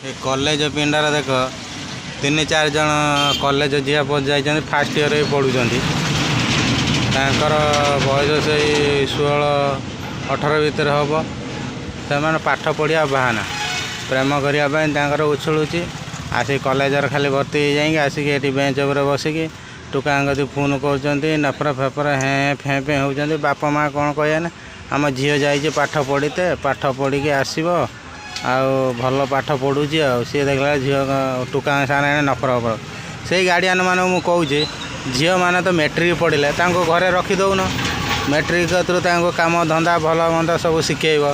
ए college Pindar देख 3-4 जन college झील पुଅ जाइछन्ति फास्ट ईयर रे पढुछन्ति तांकर बयस से 16-18 भितर हम से पाठ पढ़िया बहाना प्रेम करने उछुलुची आसिक कॉलेज खाली भर्ती हो जाएंगे आसिक ये बेंच उपर बसिकी टुका फोन कर नफरा फेफरा हें फें फें होती बापा माँ कौन कहना आम झील जाइए पाठ पढ़ीते पाठ पढ़ी आसो भल पाठ पढ़ुची सी देखला झील टुका सारे नफरा फफर से गार्डियन मान मुझे कहे झील मैंने तो मैट्रिक पढ़ले घरे रखीदौन मैट्रिक थ्रु काम धंदा भल मंद सब शिखेब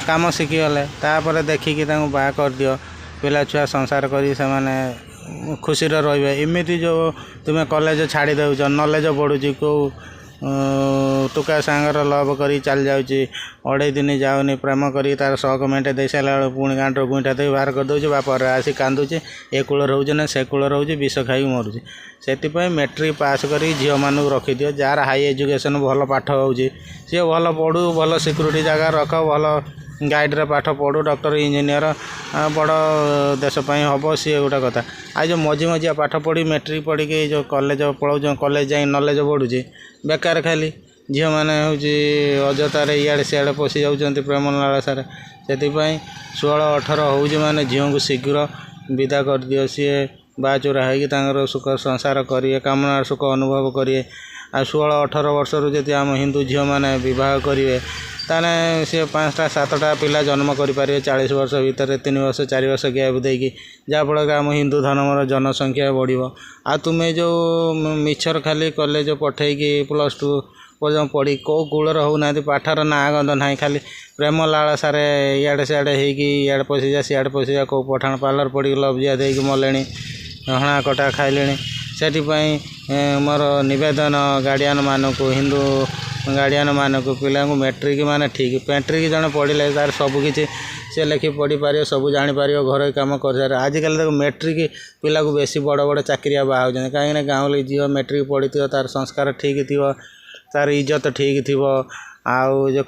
काम शिखीगले तापर देखिकी बाह कर दियो पिला छुआ संसार करी से माने खुशी रमती जो तुम्हें कॉलेज छाड़ी दौच नॉलेज बढ़ुची कौ टुका सांगर लव कर चल जाऊँगी 2.5 दिन जाऊनी प्रेम करी तार शौक मेटे दे सारा पुणी गांटर गुईठा दे बाहर कर दौर बापर आसी कांदुचे ए कूल रोचे ना से कूल रोचे विष खाई मरुचे से मैट्रिक पास कर झील मानू रखिदियो जार हाई एजुकेशन भल पाठ हो सी भल पढ़ू भल सिक्यूरीटी जगह रख भल गाइड्रे पाठ पढ़ू डॉक्टर इंजीनियर बड़ देशपाई हम सी गोटे कथा आज जो मझी मझिया पाठ पढ़ी मैट्रिक पढ़ी जो कॉलेज पढ़ाऊँ कॉलेज जाए नॉलेज बढ़ुचे बेकार खाली झील मैंने हूँ अजतार इे सियाड़े पशि जाऊँच प्रेम लालसार से 16-18 हो मैंने झील को शीघ्र विदा कर दियो सी बाचुरा हो सुख संसार करेंगे कामना सुख अनुभव करेंगे आ 16-18 वर्ष जी आम हिंदू झील मैंने बह करेंगे ताने सी 5टा-7टा पिला जन्म करें 40 वर्ष भितर 3 वर्ष 4 वर्ष गैप देकी जहाँफल आम हिंदू धर्मर जनसंख्या बढ़ो आ तुम्हें जो मिछर खाली कॉलेज पठेगी +2 पर्यटन पढ़ी कौ कूलर होना पाठर ना गंध ना खाली प्रेम लालसार इे सियाड़े होड़े पशि जा सियाड़े पशि जा कौ पठाण पार्लर पड़ी लभजिया देकी मले हणा कटा खाइले से मोर नवेदन गार्डियन मानक हिंदू गार्डियन मानक पिला मैट्रिक माने ठीक मैट्रिक जन पढ़ले तार सबकि सी लिखि पढ़ी पार सब जापर घर कम कर आजिकल देखो मैट्रिक पिला को बेसी बड़ बड़ चाकरिया बाहर कहीं गाँव झील मैट्रिक पढ़ी तार संस्कार ठीक थी तार इज्जत ठीक थी आउ जो